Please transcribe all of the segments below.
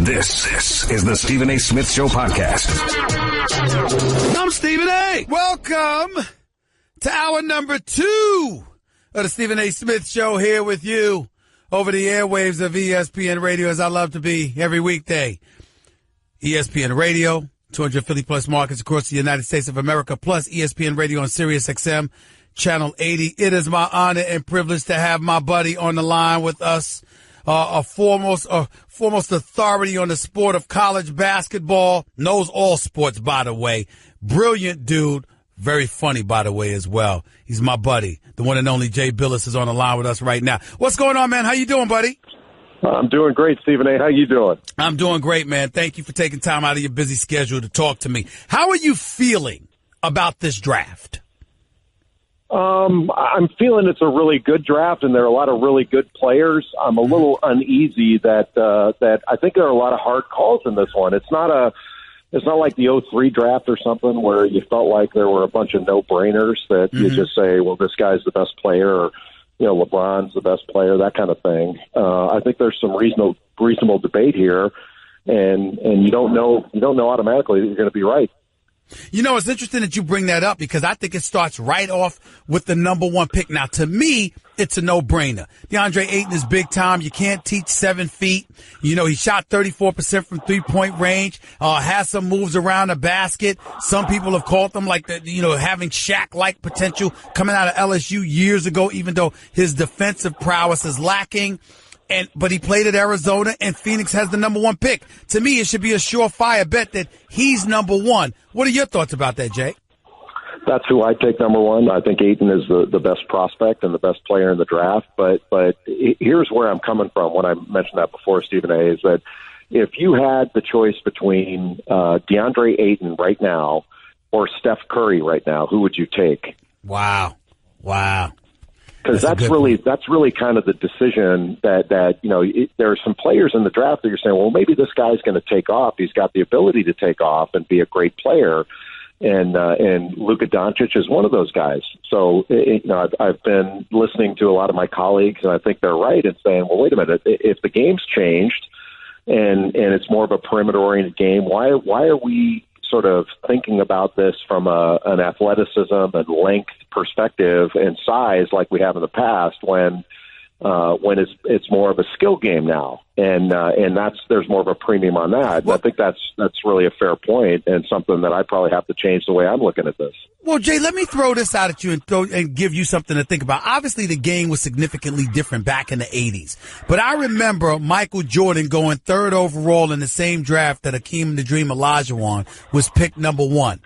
This is the Stephen A. Smith Show podcast. I'm Stephen A. Welcome to hour number 2 of the Stephen A. Smith Show, here with you over the airwaves of ESPN Radio, as I love to be every weekday. ESPN Radio, 200 Philly-plus markets across the United States of America, plus ESPN Radio on Sirius XM, Channel 80. It is my honor and privilege to have my buddy on the line with us, a foremost authority on the sport of college basketball, knows all sports, by the way. Brilliant dude, very funny, by the way, as well. He's my buddy. The one and only Jay Bilas is on the line with us right now. What's going on, man? How you doing, buddy? I'm doing great, Stephen A. How you doing? I'm doing great, man. Thank you for taking time out of your busy schedule to talk to me. How are you feeling about this draft? I'm feeling it's a really good draft, and there are a lot of really good players. I'm a little uneasy that I think there are a lot of hard calls in this one. It's not like the 2003 draft or something where you felt like there were a bunch of no-brainers that you just say, well, this guy's the best player, or LeBron's the best player, that kind of thing. I think there's some reasonable debate here, and you don't know automatically that you're going to be right. You know, it's interesting that you bring that up because I think it starts right off with the number 1 pick. Now, to me, it's a no-brainer. DeAndre Ayton is big time. You can't teach 7 feet. You know, he shot 34% from three-point range, has some moves around the basket. Some people have called them like having Shaq-like potential coming out of LSU years ago, even though his defensive prowess is lacking. But he played at Arizona, and Phoenix has the number 1 pick. To me, it should be a surefire bet that he's number 1. What are your thoughts about that, Jay? That's who I take number 1. I think Ayton is the best prospect and the best player in the draft. But here's where I'm coming from when I mentioned that before, Stephen A., is that if you had the choice between DeAndre Ayton right now or Steph Curry right now, who would you take? Wow. Because that's really kind of the decision that there are some players in the draft that you're saying, well, maybe this guy's going to take off. He's got the ability to take off and be a great player, and Luka Doncic is one of those guys. So I've been listening to a lot of my colleagues, and I think they're right in saying, well, wait a minute, if the game's changed and it's more of a perimeter-oriented game, why are we sort of thinking about this from an athleticism and length perspective and size like we have in the past when it's more of a skill game now, and there's more of a premium on that. Well, I think that's really a fair point and something that I probably have to change the way I'm looking at this. Well, Jay, let me throw this out at you and give you something to think about. Obviously, the game was significantly different back in the 80s, but I remember Michael Jordan going 3rd overall in the same draft that Hakeem the Dream Olajuwon was picked number 1.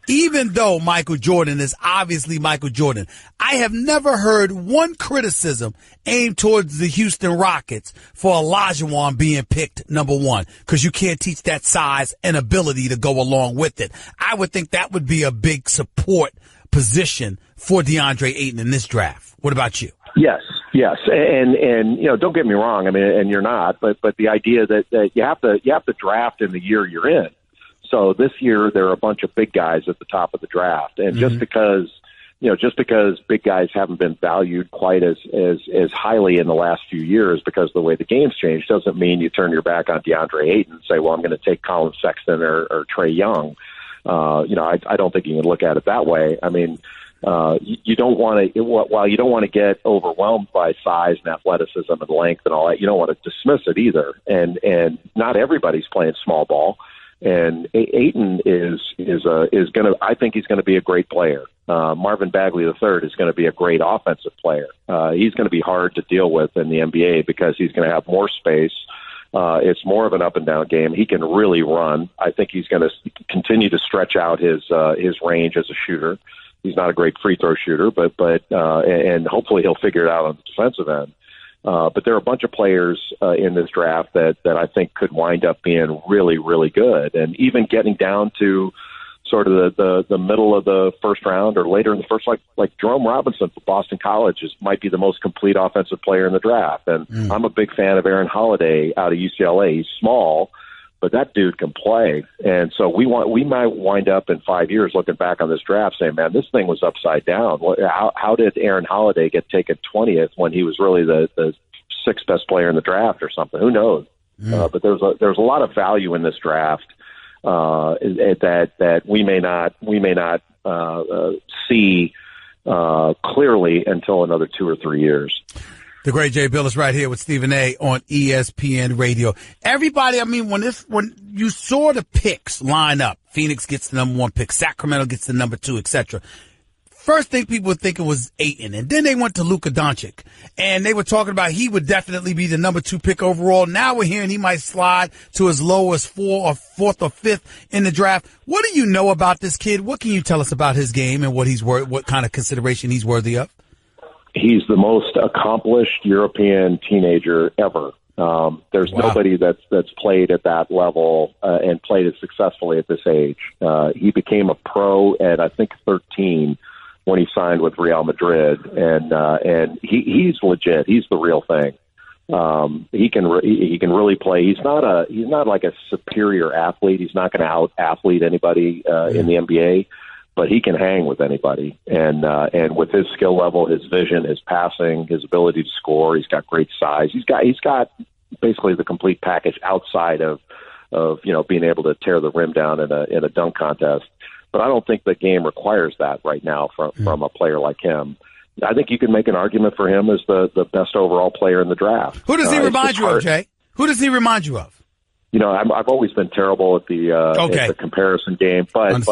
Even though Michael Jordan is obviously Michael Jordan, I have never heard one criticism aimed towards the Houston Rockets for Olajuwon being picked number 1, because you can't teach that size and ability to go along with it. I would think that would be a big support position for DeAndre Ayton in this draft. What about you? Yes. And don't get me wrong. I mean, and you're not, but the idea that you have to draft in the year you're in. So this year there are a bunch of big guys at the top of the draft, and just because big guys haven't been valued quite as highly in the last few years because of the way the game's changed, doesn't mean you turn your back on DeAndre Ayton and say, well, I'm going to take Colin Sexton or Trae Young. I don't think you can look at it that way. I mean, you don't want to, while you don't want to get overwhelmed by size and athleticism and length and all that, you don't want to dismiss it either. And not everybody's playing small ball. And Ayton is going to. I think he's going to be a great player. Marvin Bagley III is going to be a great offensive player. He's going to be hard to deal with in the NBA because he's going to have more space. It's more of an up and down game. He can really run. I think he's going to continue to stretch out his range as a shooter. He's not a great free throw shooter, but and hopefully he'll figure it out on the defensive end. But there are a bunch of players in this draft that I think could wind up being really, really good. And even getting down to sort of the middle of the first round or later in the first, like Jerome Robinson for Boston College might be the most complete offensive player in the draft. And I'm a big fan of Aaron Holiday out of UCLA. He's small, but that dude can play. And so we might wind up in 5 years looking back on this draft saying, man, this thing was upside down. How did Aaron Holiday get taken 20th when he was really the sixth best player in the draft or something? Who knows? But there's a lot of value in this draft that we may not see clearly until another 2 or 3 years. The great Jay Bilas right here with Stephen A. on ESPN Radio. Everybody, I mean, when you saw the picks line up, Phoenix gets the number 1 pick, Sacramento gets the number 2, etc. First thing people were thinking was Ayton, and then they went to Luka Doncic, and they were talking about he would definitely be the number 2 pick overall. Now we're hearing he might slide to as low as 4th or 5th in the draft. What do you know about this kid? What can you tell us about his game and what kind of consideration he's worthy of? He's the most accomplished European teenager ever. There's nobody that's played at that level and played as successfully at this age. He became a pro at, I think, 13 when he signed with Real Madrid, and he's legit. He's the real thing. He can really play. He's not like a superior athlete. He's not going to out athlete anybody in the NBA, but he can hang with anybody. And with his skill level, his vision, his passing, his ability to score, he's got great size. He's got basically the complete package outside of being able to tear the rim down in a dunk contest. But I don't think the game requires that right now from a player like him. I think you can make an argument for him as the best overall player in the draft. Who does he remind you of, Jay? Who does he remind you of? I've always been terrible at the comparison game, but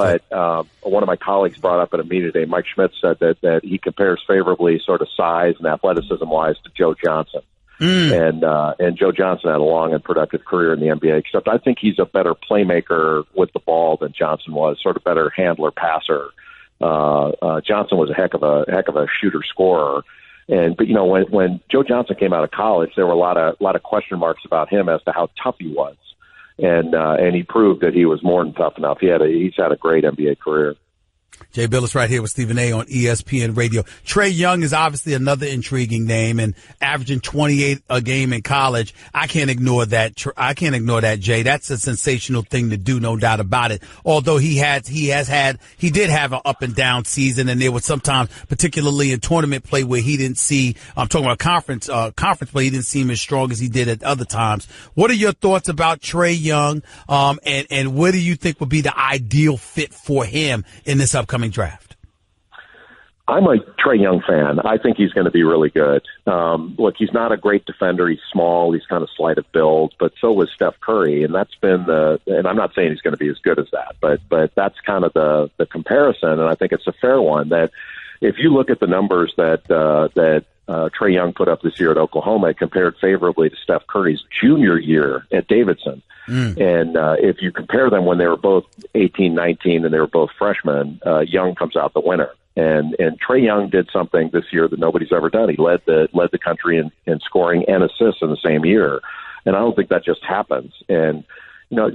one of my colleagues brought up at a meeting today, Mike Schmidt said that he compares favorably sort of size and athleticism-wise to Joe Johnson. And Joe Johnson had a long and productive career in the NBA, except I think he's a better playmaker with the ball than Johnson was, sort of better handler, passer. Johnson was a heck of a shooter scorer. But when Joe Johnson came out of college, there were a lot of question marks about him as to how tough he was. And he proved that he was more than tough enough. He's had a great NBA career. Jay Bilas right here with Stephen A. on ESPN Radio. Trae Young is obviously another intriguing name, and averaging 28 a game in college. I can't ignore that. Jay. That's a sensational thing to do, no doubt about it. Although he did have an up and down season, and there was sometimes, particularly in tournament play, where he didn't see. I'm talking about conference play. He didn't seem as strong as he did at other times. What are your thoughts about Trae Young? And what do you think would be the ideal fit for him in this upcoming draft? I'm a Trae Young fan. I think he's going to be really good. Look, he's not a great defender. He's small. He's kind of slight of build, but so was Steph Curry. And that's been and I'm not saying he's going to be as good as that, but that's kind of the comparison. And I think it's a fair one that if you look at the numbers that Trae Young put up this year at Oklahoma, it compared favorably to Steph Curry's junior year at Davidson. And if you compare them when they were both 18, 19, and they were both freshmen, Young comes out the winner. And Trae Young did something this year that nobody's ever done. He led the country in scoring and assists in the same year. And I don't think that just happens. And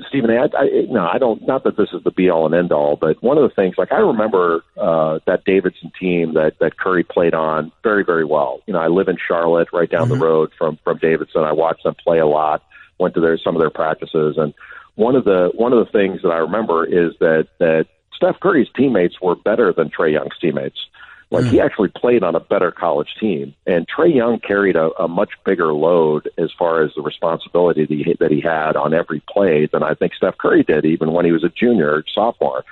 Stephen, I don't. Not that this is the be all and end all, but one of the things, like I remember that Davidson team that Curry played on very, very well. I live in Charlotte, right down the road from Davidson. I watched them play a lot. Went to some of their practices, and one of the things that I remember is that Steph Curry's teammates were better than Trae Young's teammates. Like he actually played on a better college team, and Trae Young carried a much bigger load as far as the responsibility that he had on every play than I think Steph Curry did, even when he was a junior, sophomore.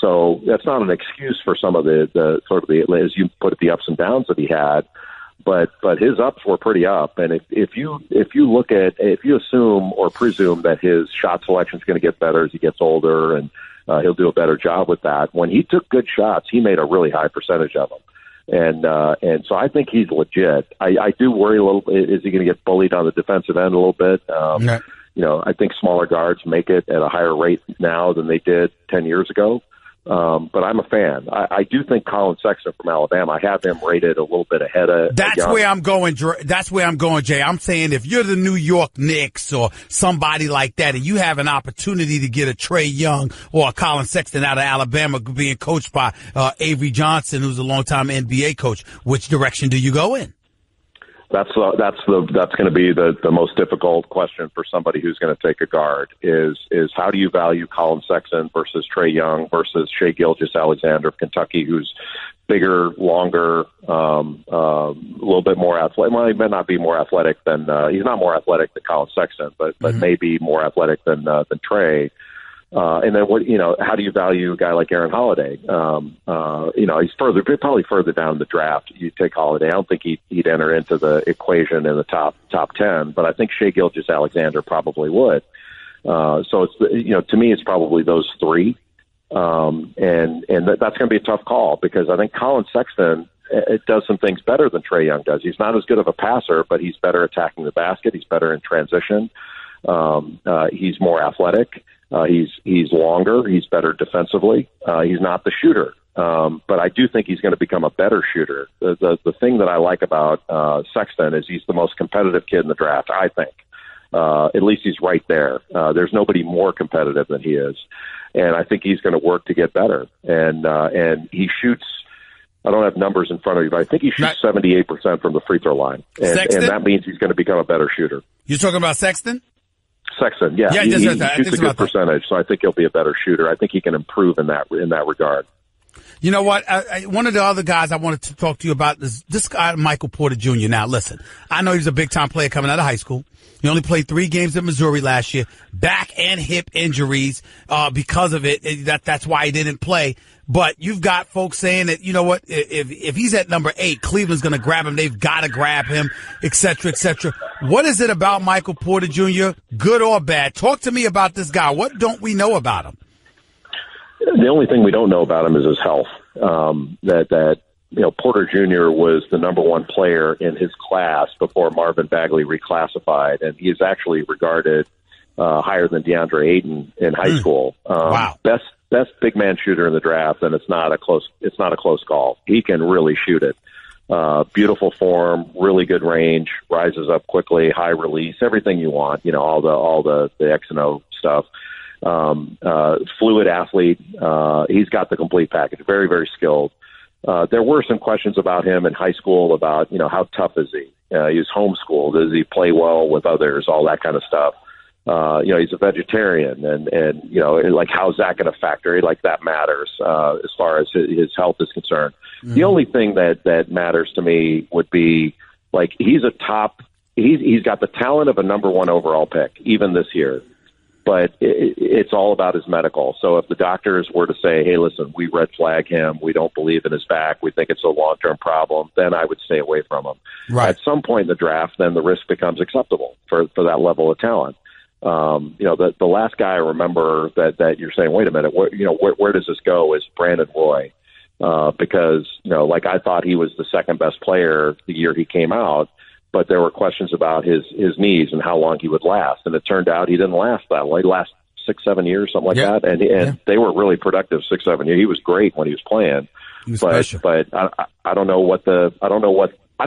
So that's not an excuse for some of the sort of as you put it, the ups and downs that he had. But his ups were pretty up, and if you assume or presume that his shot selection is going to get better as he gets older, and he'll do a better job with that. When he took good shots, he made a really high percentage of them, and so I think he's legit. I do worry a little bit. Is he going to get bullied on the defensive end a little bit? I think smaller guards make it at a higher rate now than they did 10 years ago. But I'm a fan. I do think Colin Sexton from Alabama, I have him rated a little bit ahead of. That's where I'm going, Jay. I'm saying if you're the New York Knicks or somebody like that, and you have an opportunity to get a Trae Young or a Colin Sexton out of Alabama being coached by Avery Johnson, who's a longtime NBA coach, which direction do you go in? That's going to be the most difficult question for somebody who's going to take a guard is how do you value Colin Sexton versus Trae Young versus Shai Gilgeous-Alexander of Kentucky, who's bigger, longer, a little bit more athletic. Well, he may not be more athletic than he's not more athletic than Colin Sexton, but maybe more athletic than Trae. And then how do you value a guy like Aaron Holiday? He's probably further down the draft. You take Holiday. I don't think he'd enter into the equation in the top 10, but I think Shai Gilgeous-Alexander probably would. So it's, to me, it's probably those three. And that's going to be a tough call because I think Colin Sexton, it does some things better than Trae Young does. He's not as good of a passer, but he's better attacking the basket. He's better in transition. He's more athletic. He's longer. He's better defensively. He's not the shooter, but I do think he's going to become a better shooter. The thing that I like about Sexton is he's the most competitive kid in the draft, I think. At least he's right there. There's nobody more competitive than he is, and I think he's going to work to get better. And he shoots. I don't have numbers in front of you, but I think he shoots 78% from the free throw line, and that means he's going to become a better shooter. You're talking about Sexton? Sexton, yeah, he shoots a good percentage, so I think he'll be a better shooter. I think he can improve in that regard. You know what? One of the other guys I wanted to talk to you about is this guy, Michael Porter Jr. Now, listen, I know he's a big-time player coming out of high school. He only played 3 games at Missouri last year. Back and hip injuries because of it. That's why he didn't play. But you've got folks saying that, you know what, if he's at number 8, Cleveland's going to grab him. They've got to grab him, et cetera, et cetera. What is it about Michael Porter Jr., good or bad? Talk to me about this guy. What don't we know about him? The only thing we don't know about him is his health. Porter Jr. was the number 1 player in his class before Marvin Bagley reclassified, and he is actually regarded higher than DeAndre Ayton in high school. Wow. Best big man shooter in the draft, and it's not a close call. He can really shoot it. Beautiful form, really good range, rises up quickly, high release, everything you want. All the X and O stuff. Fluid athlete. He's got the complete package. Very, very skilled. There were some questions about him in high school about, how tough is he? He's homeschooled. Does he play well with others? All that kind of stuff. He's a vegetarian and like, how's that going to factor? Like, that matters, as far as his health is concerned. Mm-hmm. The only thing that matters to me would be, like, he's got the talent of a number 1 overall pick, even this year. But it's all about his medical. So if the doctors were to say, hey, listen, we red flag him, we don't believe in his back, we think it's a long-term problem, then I would stay away from him. Right. At some point in the draft, then the risk becomes acceptable for that level of talent. The last guy I remember that you're saying, wait a minute, where does this go is Brandon Roy. Because, I thought he was the second best player the year he came out, but there were questions about his knees and how long he would last. And it turned out he didn't last that long. He lasted 6-7 years, something like that. And they were really productive 6-7 years. He was great when he was playing. He was special. But I don't know I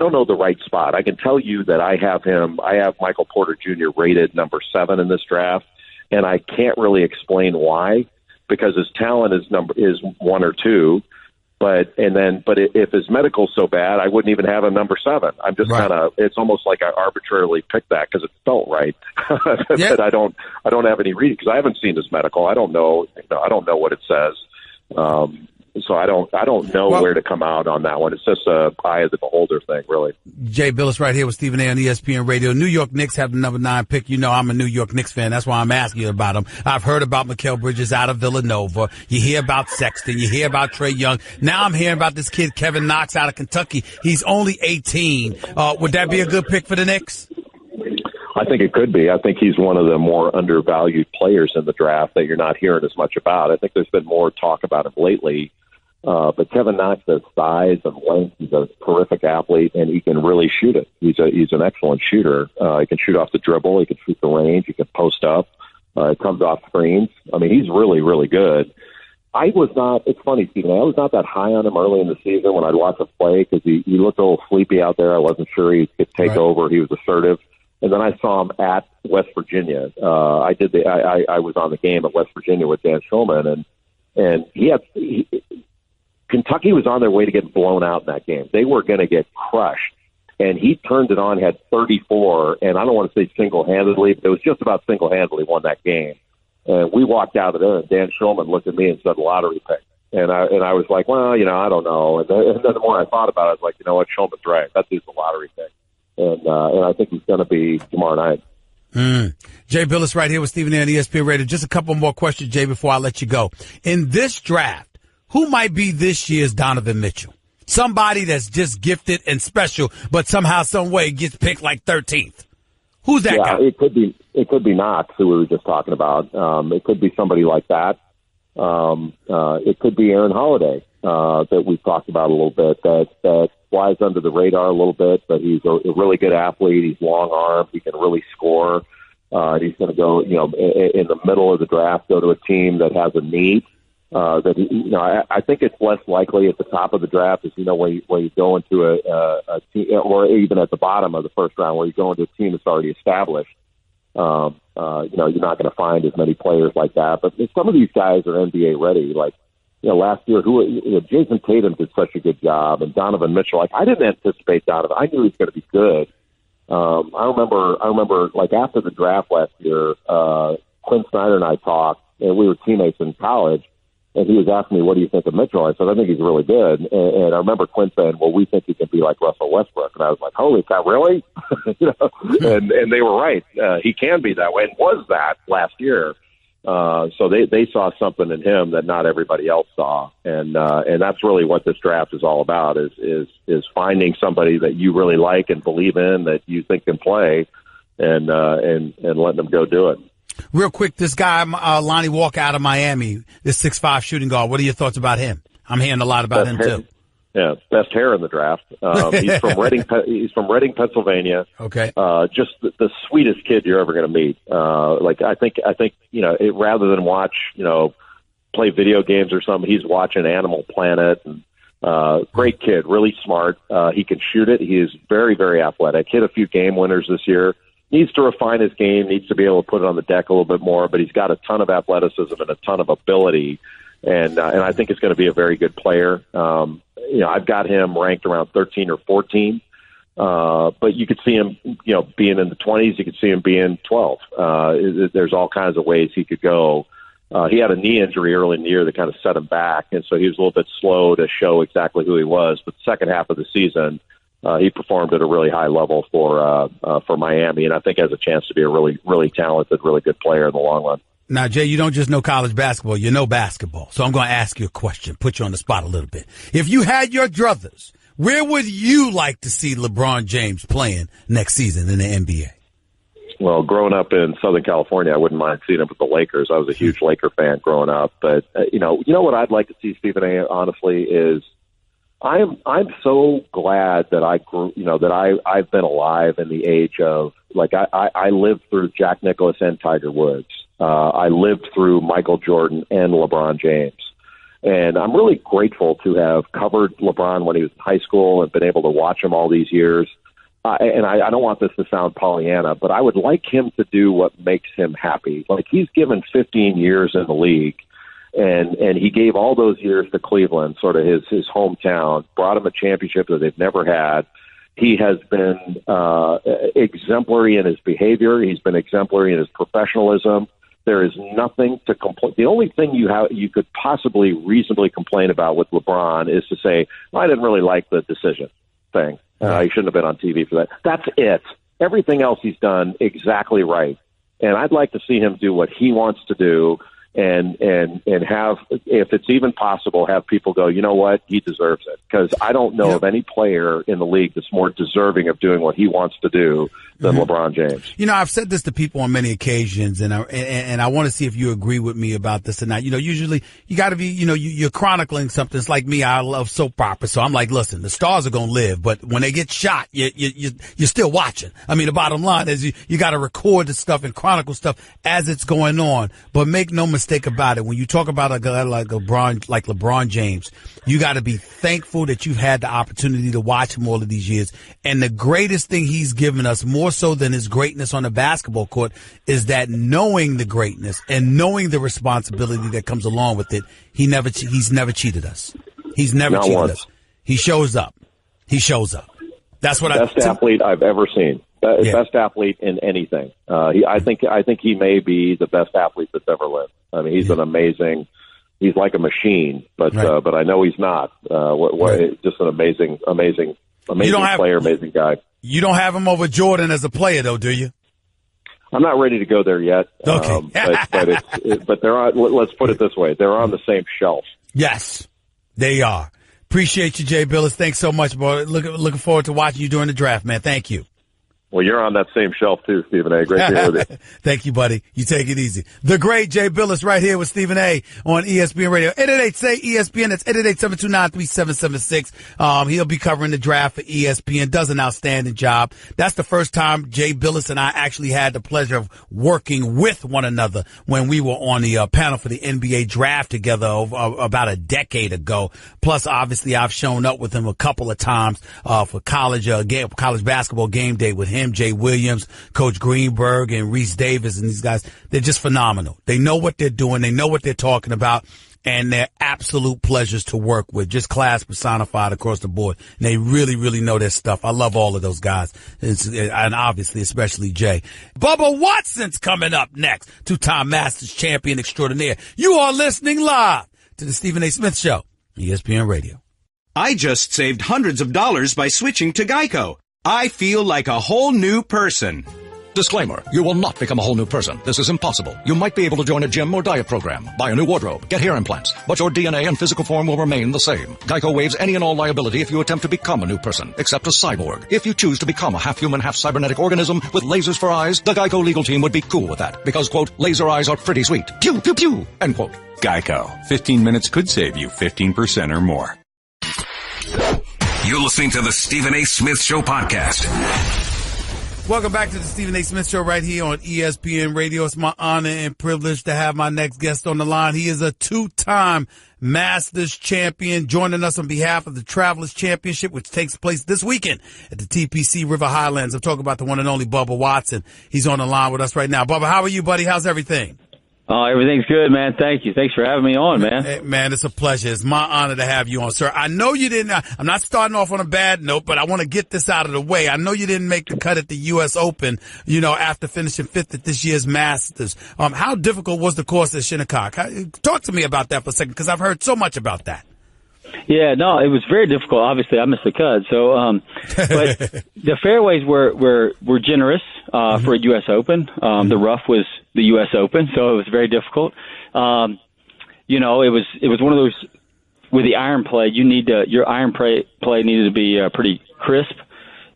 don't know the right spot. I can tell you that I have Michael Porter Jr. rated number 7 in this draft, and I can't really explain why, because his talent is 1 or 2. But if his medical's so bad, I wouldn't even have him number 7. I'm just it's almost like I arbitrarily picked that because it felt right. But I don't have any reading because I haven't seen his medical. I don't know what it says. So I don't know where to come out on that one. It's just a eye of the beholder thing, really. Jay Bilas right here with Stephen A. on ESPN Radio. New York Knicks have the number 9 pick. I'm a New York Knicks fan. That's why I'm asking you about them. I've heard about Mikal Bridges out of Villanova. You hear about Sexton. You hear about Trae Young. Now I'm hearing about this kid, Kevin Knox, out of Kentucky. He's only 18. Would that be a good pick for the Knicks? I think it could be. I think he's one of the more undervalued players in the draft that you're not hearing as much about. I think there's been more talk about him lately. But Kevin Knox has size and length. He's a terrific athlete, and he can really shoot it. He's an excellent shooter. He can shoot off the dribble. He can shoot the range. He can post up. It comes off screens. I mean, he's really, really good. It's funny, Stephen, I was not that high on him early in the season when I'd watch him play because he looked a little sleepy out there. I wasn't sure he could take over. He was assertive. And then I saw him at West Virginia. I was on the game at West Virginia with Dan Schulman, and Kentucky was on their way to get blown out in that game. They were going to get crushed. and he turned it on, had 34, and I don't want to say single-handedly, but it was just about single-handedly won that game. And we walked out of there, and Dan Schulman looked at me and said, lottery pick. And I was like, well, I don't know. And then the more I thought about it, I was like, you know what, Schulman's right. That dude's a lottery pick. And I think he's going to be tomorrow night. Jay Bilas right here with Stephen A. on ESPN Radio. Just a couple more questions, Jay, before I let you go. In this draft, who might be this year's Donovan Mitchell? Somebody that's just gifted and special, but somehow, some way gets picked like 13th. Who's that guy? It could be Knox, who we were just talking about. It could be somebody like that. It could be Aaron Holiday, that we've talked about a little bit, that flies under the radar a little bit, but he's a really good athlete. He's long-armed. He can really score. He's going to go, in the middle of the draft, go to a team that has a need. I think it's less likely at the top of the draft, where you go into a team, or even at the bottom of the first round, where you go into a team that's already established. You're not going to find as many players like that. But some of these guys are NBA ready. Like, last year, Jason Tatum did such a good job, and Donovan Mitchell. Like, I didn't anticipate Donovan. I knew he was going to be good. I remember, like after the draft last year, Quinn Snyder and I talked, and we were teammates in college. And he was asking me, what do you think of Mitchell? I said, I think he's really good. And I remember Quinn saying, well, we think he can be like Russell Westbrook. And I was like, holy cow, really? And they were right. He can be that way, and was that last year. So they saw something in him that not everybody else saw. And that's really what this draft is all about, is finding somebody that you really like and believe in, that you think can play, and letting them go do it. Real quick, this guy, Lonnie Walker out of Miami, this 6'5" shooting guard. What are your thoughts about him? I'm hearing a lot about him too. Yeah, best hair in the draft. He's from Reading. He's from Reading, Pennsylvania. Okay. Just the sweetest kid you're ever going to meet. I think rather than watch play video games or something, he's watching Animal Planet. And great kid, really smart. He can shoot it. He is very, very athletic. Hit a few game winners this year. Needs to refine his game, needs to be able to put it on the deck a little bit more, but he's got a ton of athleticism and a ton of ability, and I think he's going to be a very good player. I've got him ranked around 13 or 14, but you could see him, being in the 20s. You could see him being 12. There's all kinds of ways he could go. He had a knee injury early in the year that kind of set him back, and so he was a little bit slow to show exactly who he was. But the second half of the season, he performed at a really high level for Miami, and I think has a chance to be a really, really talented, really good player in the long run. Now, Jay, you don't just know college basketball, you know basketball. So I'm going to ask you a question, put you on the spot a little bit. If you had your druthers, where would you like to see LeBron James playing next season in the NBA? Well, growing up in Southern California, I wouldn't mind seeing him with the Lakers. I was a huge Laker fan growing up. But, what I'd like to see, Stephen A., honestly, is I'm so glad that I grew, that I've been alive in the age of, like, I lived through Jack Nicklaus and Tiger Woods. I lived through Michael Jordan and LeBron James. And I'm really grateful to have covered LeBron when he was in high school and been able to watch him all these years. And I don't want this to sound Pollyanna, but I would like him to do what makes him happy. Like, he's given 15 years in the league. And he gave all those years to Cleveland, sort of his hometown, brought him a championship that they've never had. He has been exemplary in his behavior. He's been exemplary in his professionalism. There is nothing to complain. The only thing you could possibly reasonably complain about with LeBron is to say, I didn't really like the decision thing. He shouldn't have been on TV for that. That's it. Everything else he's done exactly right. And I'd like to see him do what he wants to do. And have, if it's even possible, have people go, you know what, he deserves it. Because I don't know of any player in the league that's more deserving of doing what he wants to do than LeBron James. I've said this to people on many occasions, and I want to see if you agree with me about this or not. Usually you got to be, you're chronicling something. It's like me, I love soap operas, so I'm like, listen, the stars are going to live, but when they get shot, you're still watching. I mean, the bottom line is you got to record the stuff and chronicle stuff as it's going on, but make no mistake about it. When you talk about a guy like LeBron James, you got to be thankful that you've had the opportunity to watch him all of these years. And the greatest thing he's given us, more so than his greatness on the basketball court, is that knowing the greatness and knowing the responsibility that comes along with it, he's never cheated us. He's never cheated us. He shows up. That's what best athlete I've ever seen. Best athlete in anything. I think he may be the best athlete that's ever lived. I mean, he's an amazing. He's like a machine, but I know he's not. Just an amazing player, amazing guy. You don't have him over Jordan as a player, though, do you? I'm not ready to go there yet. Okay. But they're on. Let's put it this way: they're on the same shelf. Yes, they are. Appreciate you, Jay Bilas. Thanks so much, boy. Looking forward to watching you during the draft, man. Thank you. Well, you're on that same shelf, too, Stephen A. Great to hear with you. Thank you, buddy. You take it easy. The great Jay Bilas right here with Stephen A. on ESPN Radio. 888-SAY-ESPN. That's 888-729-3776. He'll be covering the draft for ESPN. Does an outstanding job. That's the first time Jay Bilas and I actually had the pleasure of working with one another when we were on the panel for the NBA draft together about a decade ago. Plus, obviously, I've shown up with him a couple of times for college basketball game day with him. Jay Williams, Coach Greenberg, and Reese Davis, and these guys, they're just phenomenal. They know what they're doing. They know what they're talking about, and they're absolute pleasures to work with. Just class personified across the board. And they really, really know their stuff. I love all of those guys, and obviously, especially Jay. Bubba Watson's coming up next, two-time Masters champion extraordinaire. You are listening live to the Stephen A. Smith Show, ESPN Radio. I just saved hundreds of dollars by switching to Geico. I feel like a whole new person. Disclaimer, you will not become a whole new person. This is impossible. You might be able to join a gym or diet program, buy a new wardrobe, get hair implants, but your DNA and physical form will remain the same. Geico waives any and all liability if you attempt to become a new person, except a cyborg. If you choose to become a half-human, half-cybernetic organism with lasers for eyes, the Geico legal team would be cool with that, because, quote, laser eyes are pretty sweet. Pew, pew, pew, end quote. Geico. 15 minutes could save you 15% or more. You're listening to the Stephen A. Smith Show podcast. Welcome back to the Stephen A. Smith Show right here on ESPN Radio. It's my honor and privilege to have my next guest on the line. He is a two-time Masters champion, joining us on behalf of the Travelers Championship, which takes place this weekend at the TPC River Highlands. I'm talking about the one and only Bubba Watson. He's on the line with us right now. Bubba, how are you, buddy? How's everything? Oh, everything's good, man. Thank you. Thanks for having me on, man. Hey, man, it's a pleasure. It's my honor to have you on, sir. I know you didn't, I'm not starting off on a bad note, but I want to get this out of the way. I know you didn't make the cut at the U.S. Open, after finishing fifth at this year's Masters. How difficult was the course at Shinnecock? Talk to me about that for a second, because I've heard so much about that. Yeah, no, it was very difficult. Obviously, I missed the cut. So, but the fairways were generous for a U.S. Open. The rough was the U.S. Open, so it was very difficult. It was one of those with the iron play. Your iron play needed to be pretty crisp.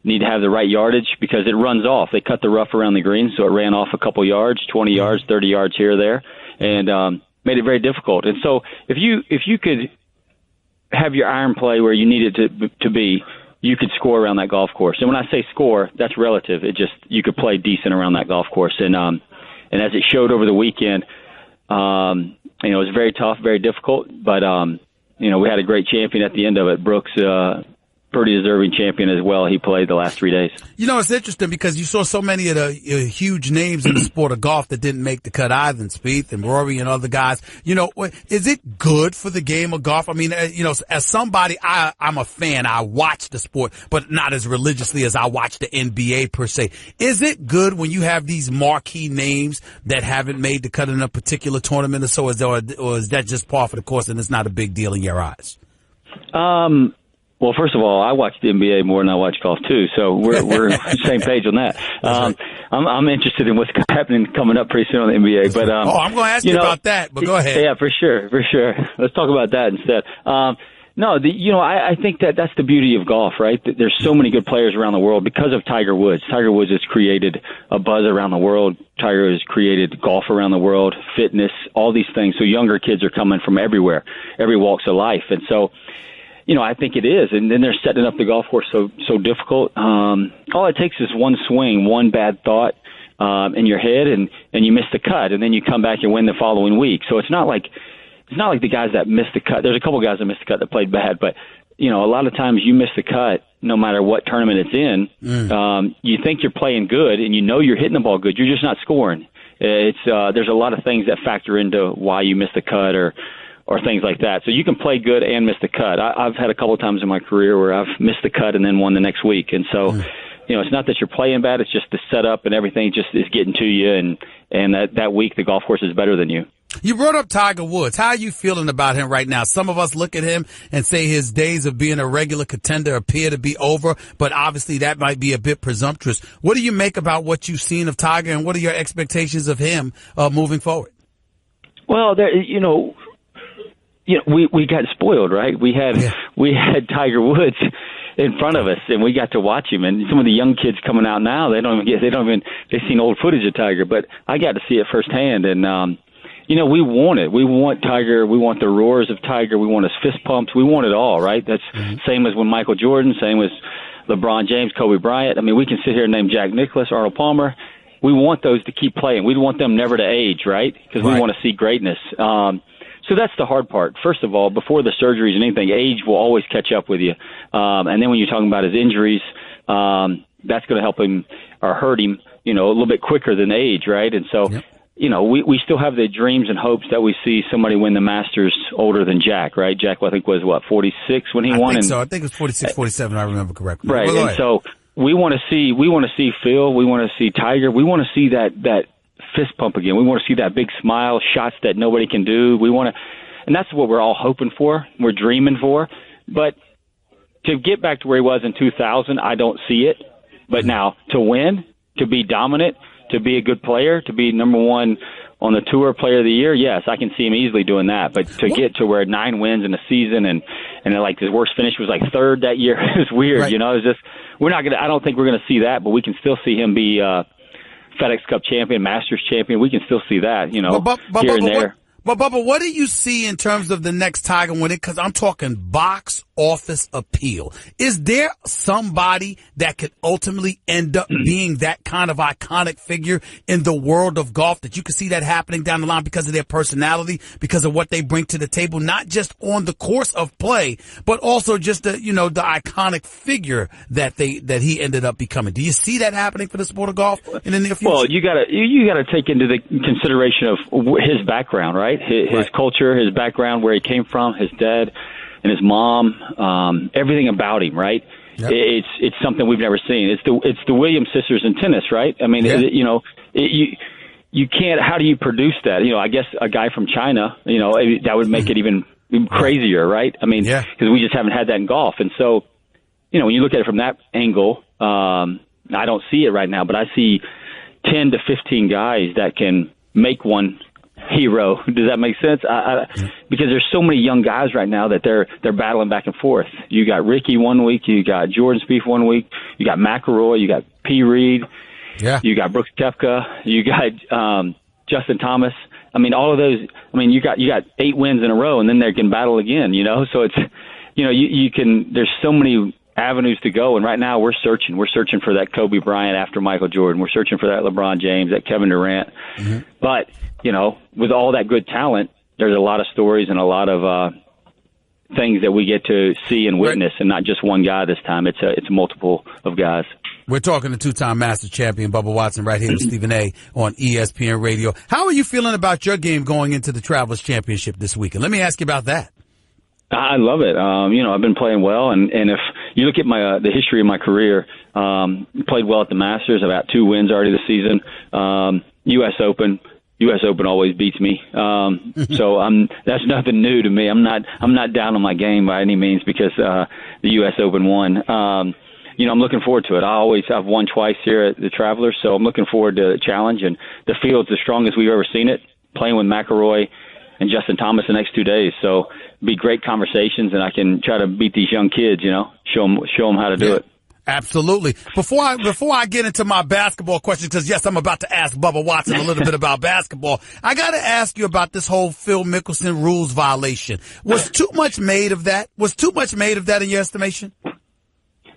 You need to have the right yardage because it runs off. They cut the rough around the green, so it ran off a couple yards, 20 yards, 30 yards here or there, and made it very difficult. And so, if you could have your iron play where you need it to be, you could score around that golf course. And when I say score, that's relative. You could play decent around that golf course. And as it showed over the weekend, it was very tough, very difficult. But we had a great champion at the end of it. Brooks, pretty deserving champion as well. He played the last 3 days. It's interesting because you saw so many of the huge names in the sport of golf that didn't make the cut either, and Spieth and Rory and other guys. Is it good for the game of golf? I mean, as somebody, I'm a fan. I watch the sport, but not as religiously as I watch the NBA per se. Is it good when you have these marquee names that haven't made the cut in a particular tournament or so, or is that just par for the course and it's not a big deal in your eyes? Well, first of all, I watch the NBA more than I watch golf too, so we're on the same page on that. I'm interested in what's happening coming up pretty soon on the NBA. But I'm going to ask you about that. But go ahead. Yeah, for sure. Let's talk about that instead. I think that's the beauty of golf, right? There's so many good players around the world because of Tiger Woods. Tiger Woods has created a buzz around the world. Tiger has created golf around the world, fitness, all these things. So younger kids are coming from everywhere, every walks of life, and so. I think it is. And then they're setting up the golf course so difficult. All it takes is one swing, one bad thought in your head, and you miss the cut, and then you come back and win the following week. So it's not like the guys that missed the cut. There's a couple guys that missed the cut that played bad, but a lot of times you miss the cut no matter what tournament it's in. You think you're playing good, and you're hitting the ball good. You're just not scoring. There's a lot of things that factor into why you miss the cut or or things like that. So you can play good and miss the cut. I've had a couple of times in my career where I've missed the cut and then won the next week. And so, it's not that you're playing bad. It's just the setup and everything just is getting to you. And that week, the golf course is better than you. You brought up Tiger Woods. How are you feeling about him right now? Some of us look at him and say his days of being a regular contender appear to be over, but obviously that might be a bit presumptuous. What do you make about what you've seen of Tiger, and what are your expectations of him moving forward? Well, we got spoiled, right? We had Tiger Woods in front of us, and we got to watch him. And some of the young kids coming out now, they've seen old footage of Tiger, but I got to see it firsthand. And we want it. We want Tiger. We want the roars of Tiger. We want his fist pumps. We want it all, right? That's same as when Michael Jordan, same as LeBron James, Kobe Bryant. I mean, we can sit here and name Jack Nicklaus, Arnold Palmer. We want those to keep playing. We want them never to age, right? Because we want to see greatness. So that's the hard part. First of all, before the surgeries and anything, age will always catch up with you. And then when you're talking about his injuries, that's going to help him or hurt him, a little bit quicker than age, right? And so, we still have the dreams and hopes that we see somebody win the Masters older than Jack, right? Jack, I think, was, 46 when he won? I think it was 46, 47, I remember correctly. Right, and so we want to see Phil, we want to see Tiger, we want to see that fist pump again. We want to see that big smile, shots that nobody can do. And that's what we're all hoping for. We're dreaming for. But to get back to where he was in 2000, I don't see it. But now to win, to be dominant, to be a good player, to be number one on the tour player of the year, yes, I can see him easily doing that. But to get to where 9 wins in a season and like his worst finish was like third that year is weird. Right. It's just I don't think we're gonna see that, but we can still see him be FedEx Cup champion, Masters champion. We can still see that, here and there. But Bubba, what do you see in terms of the next Tiger winning? Because I'm talking box office appeal. Is there somebody that could ultimately end up being that kind of iconic figure in the world of golf, that you could see that happening down the line because of their personality, because of what they bring to the table, not just on the course of play, but also just the iconic figure that he ended up becoming? Do you see that happening for the sport of golf in the near future? Well, you gotta take into the consideration of his background, right? His culture, his background, where he came from, his dad and his mom, everything about him, right? Yep. It's something we've never seen. It's the Williams sisters in tennis, right? I mean, you can't. How do you produce that? I guess a guy from China, that would make it even crazier, right? I mean, because we just haven't had that in golf, and so when you look at it from that angle, I don't see it right now, but I see 10 to 15 guys that can make one hero. Does that make sense? Because there's so many young guys right now that they're battling back and forth. You got Ricky one week, you got Jordan Spieth one week, you got McIlroy, you got P. Reed, you got Brooks Koepka, you got Justin Thomas. I mean, all of those. I mean, you got 8 wins in a row, and then they can battle again. So it's you can. There's so many avenues to go, and right now we're searching for that Kobe Bryant after Michael Jordan. We're searching for that LeBron James, that Kevin Durant. But with all that good talent, there's a lot of stories and a lot of things that we get to see and witness, and not just one guy this time. It's multiple of guys. We're talking to 2-time Masters champion Bubba Watson right here with Stephen A. on ESPN Radio. How are you feeling about your game going into the Travelers Championship this weekend? Let me ask you about that. I love it. I've been playing well, and if you look at the history of my career, played well at the Masters. I've got 2 wins already this season. U.S. Open always beats me. So that's nothing new to me. I'm not down on my game by any means because the U.S. Open won. I'm looking forward to it. I've won twice here at the Travelers, so I'm looking forward to the challenge. And the field's the strongest we've ever seen it, playing with McIlroy and Justin Thomas the next 2 days. So be great conversations, and I can try to beat these young kids, show them how to do it. Absolutely. Before I get into my basketball questions, because yes, I'm about to ask Bubba Watson a little bit about basketball, I got to ask you about this whole Phil Mickelson rules violation. Was too much made of that? Was too much made of that in your estimation?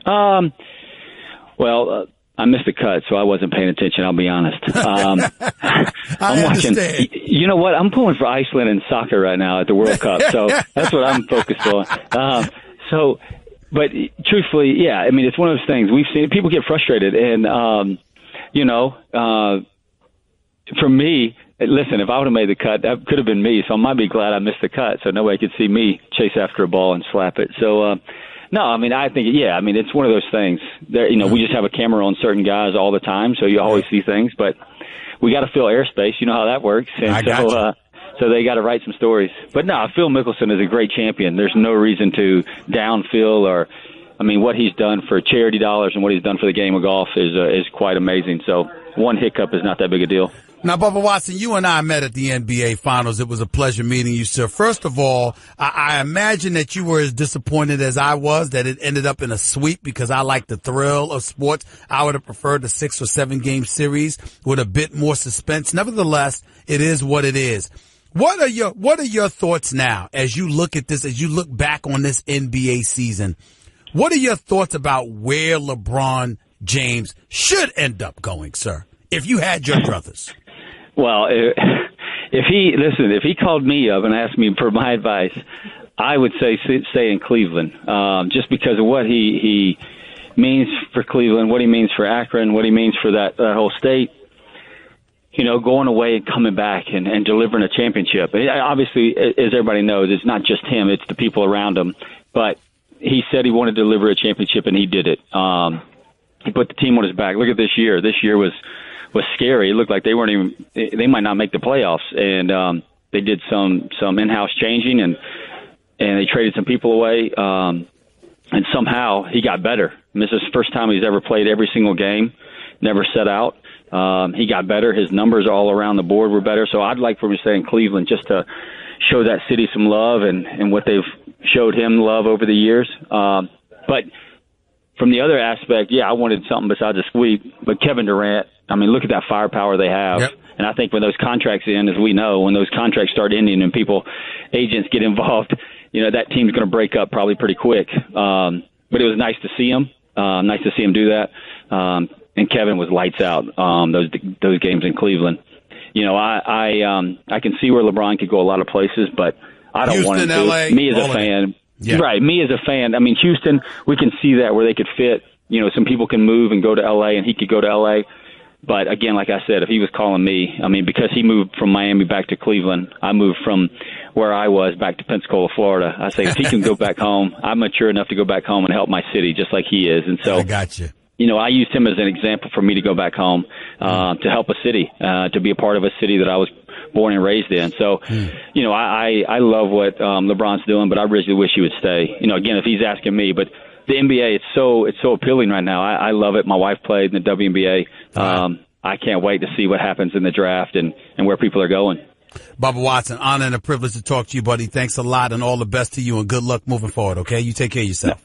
Well, I missed the cut, so I wasn't paying attention. I'll be honest. I'm watching. You know what? I'm pulling for Iceland in soccer right now at the World Cup, so that's what I'm focused on. But truthfully, yeah, I mean, it's one of those things we've seen. People get frustrated, and for me, listen, if I would have made the cut, that could have been me. So I might be glad I missed the cut, so nobody could see me chase after a ball and slap it. So, no, I mean, I think, it's one of those things. There, we just have a camera on certain guys all the time, so you always see things. But we got to fill airspace. You know how that works. And so they got to write some stories. But no, Phil Mickelson is a great champion. There's no reason to down Phil what he's done for charity dollars and what he's done for the game of golf is quite amazing. So one hiccup is not that big a deal. Now, Bubba Watson, you and I met at the NBA Finals. It was a pleasure meeting you, sir. First of all, I imagine that you were as disappointed as I was that it ended up in a sweep because I like the thrill of sports. I would have preferred a 6 or 7 game series with a bit more suspense. Nevertheless, it is what it is. What are your thoughts now as you look at this, as you look back on this NBA season? What are your thoughts about where LeBron James should end up going, sir, if you had your druthers? Well, if he called me up and asked me for my advice, I would say stay in Cleveland, just because of what he means for Cleveland, what he means for Akron, what he means for that whole state. Going away and coming back and delivering a championship. Obviously, as everybody knows, it's not just him; it's the people around him. But he said he wanted to deliver a championship, and he did it. He put the team on his back. Look at this year. This year was scary. It looked like they might not make the playoffs. And they did some in-house changing, and they traded some people away. And somehow he got better. This is the first time he's ever played every single game, never set out. He got better. His numbers all around the board were better. So I'd like for him to stay in Cleveland just to show that city some love and what they've showed him love over the years. But from the other aspect, I wanted something besides a sweep. But Kevin Durant, look at that firepower they have. Yep. And I think when those contracts end, as we know, when those contracts start ending and agents get involved, that team's going to break up probably pretty quick. But it was nice to see him. Nice to see him do that. And Kevin was lights out those games in Cleveland. I can see where LeBron could go a lot of places, but I don't want him to. LA, me as a fan, right? Me as a fan, Houston, we can see that where they could fit. Some people can move and go to LA, and he could go to LA. But again, like I said, if he was calling me, because he moved from Miami back to Cleveland, I moved from where I was back to Pensacola, Florida. I say if he can go back home, I'm mature enough to go back home and help my city, just like he is. And so I got you. I used him as an example for me to go back home to help a city, to be a part of a city that I was born and raised in. So, I love what LeBron's doing, but I really wish he would stay. Again, if he's asking me, but the NBA, it's so appealing right now. I love it. My wife played in the WNBA. I can't wait to see what happens in the draft and where people are going. Bubba Watson, honor and a privilege to talk to you, buddy. Thanks a lot, and all the best to you, and good luck moving forward, okay? You take care of yourself.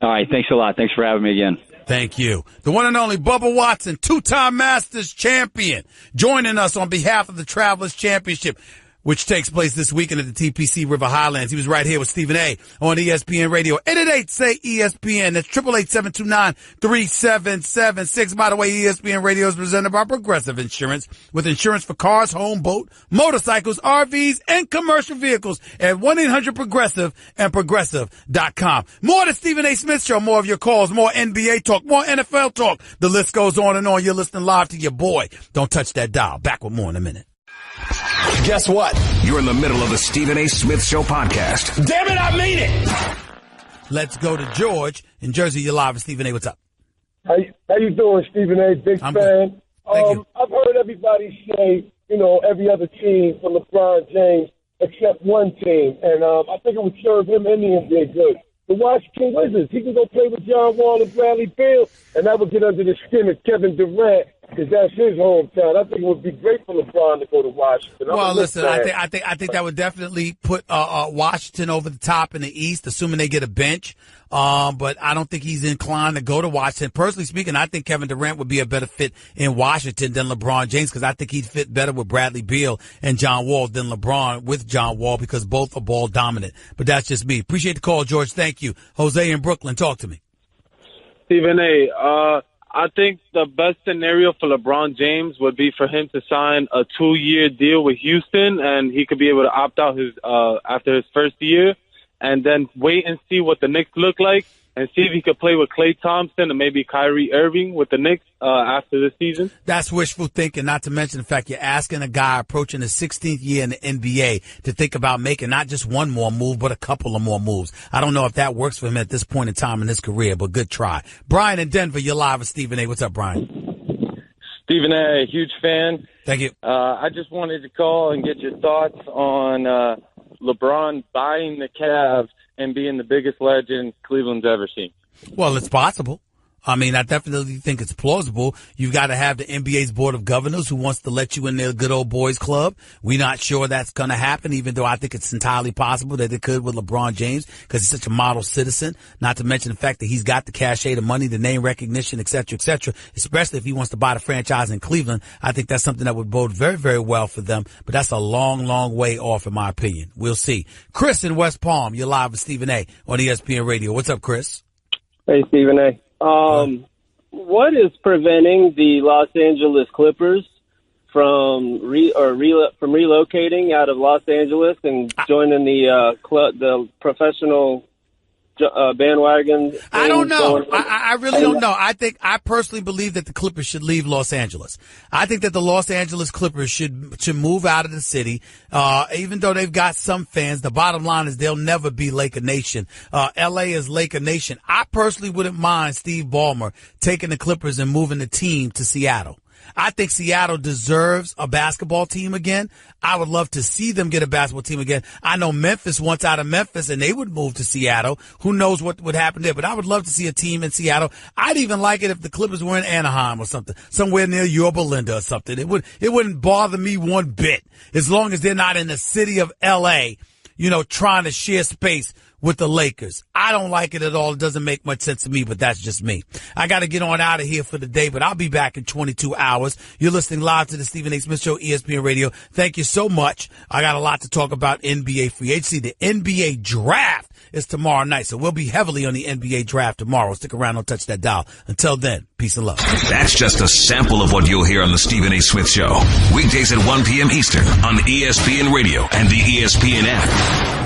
All right, thanks a lot. Thanks for having me again. Thank you. The one and only Bubba Watson, 2-time Masters champion, joining us on behalf of the Travelers Championship, which takes place this weekend at the TPC River Highlands. He was right here with Stephen A. on ESPN Radio. 888-SAY-ESPN. That's 888-729-3776. By the way, ESPN Radio is presented by Progressive Insurance, with insurance for cars, home, boat, motorcycles, RVs, and commercial vehicles at 1-800-PROGRESSIVE and Progressive.com. More the Stephen A. Smith Show, more of your calls, more NBA talk, more NFL talk. The list goes on and on. You're listening live to your boy. Don't touch that dial. Back with more in a minute. Guess what? You're in the middle of the Stephen A. Smith Show podcast. Damn it, I mean it! Let's go to George in Jersey. You're live with Stephen A. What's up? How you doing, Stephen A.? Big I'm fan. Good. Thank you. I've heard everybody say, every other team for LeBron James except one team, and I think it would serve him and the NBA good. The Washington Wizards, he can go play with John Wall and Bradley Beal, and that would get under the skin of Kevin Durant, because that's his hometown. I think it would be great for LeBron to go to Washington. Well, listen, I think that would definitely put Washington over the top in the East, assuming they get a bench. But I don't think he's inclined to go to Washington. Personally speaking, I think Kevin Durant would be a better fit in Washington than LeBron James, because I think he'd fit better with Bradley Beal and John Wall than LeBron with John Wall, because both are ball dominant. But that's just me. Appreciate the call, George. Thank you. Jose in Brooklyn, talk to me. Stephen A., I think the best scenario for LeBron James would be for him to sign a 2-year deal with Houston, and he could be able to opt out after his first year, and then wait and see what the Knicks look like. and see if he could play with Klay Thompson and maybe Kyrie Irving with the Knicks after this season? That's wishful thinking, not to mention the fact you're asking a guy approaching his 16th year in the NBA to think about making not just one more move, but a couple of more moves. I don't know if that works for him at this point in time in his career, but good try. Brian in Denver, you're live with Stephen A. What's up, Brian? Stephen A., huge fan. Thank you. I just wanted to call and get your thoughts on LeBron buying the Cavs and being the biggest legend Cleveland's ever seen. Well, it's possible. I mean, I definitely think it's plausible. You've got to have the NBA's Board of Governors who wants to let you in their good old boys club. We're not sure that's going to happen, even though I think it's entirely possible that it could with LeBron James because he's such a model citizen, not to mention the fact that he's got the cachet, the money, the name recognition, et cetera, especially if he wants to buy the franchise in Cleveland. I think that's something that would bode very, very well for them, but that's a long, long way off in my opinion. We'll see. Chris in West Palm, you're live with Stephen A. on ESPN Radio. What's up, Chris? Hey, Stephen A. What is preventing the Los Angeles Clippers from relocating out of Los Angeles and joining the professional bandwagon? I don't know. I really don't know. I personally believe that the Clippers should leave Los Angeles. I think that the Los Angeles Clippers should move out of the city. Even though they've got some fans, the bottom line is they'll never be Laker Nation. LA is Laker Nation. I personally wouldn't mind Steve Ballmer taking the Clippers and moving the team to Seattle. I think Seattle deserves a basketball team again. I would love to see them get a basketball team again. I know Memphis wants out of Memphis and they would move to Seattle. Who knows what would happen there, but I would love to see a team in Seattle. I'd even like it if the Clippers were in Anaheim or something, somewhere near Yorba Linda or something. It wouldn't bother me one bit as long as they're not in the city of LA, trying to share space with the Lakers. I don't like it at all. It doesn't make much sense to me, but that's just me. I got to get on out of here for the day, but I'll be back in 22 hours. You're listening live to the Stephen A. Smith Show, ESPN Radio. Thank you so much. I got a lot to talk about NBA free agency. The NBA draft is tomorrow night, so we'll be heavily on the NBA draft tomorrow. Stick around, don't touch that dial. Until then, peace and love. That's just a sample of what you'll hear on the Stephen A. Smith Show. Weekdays at 1 p.m. Eastern on ESPN Radio and the ESPN app.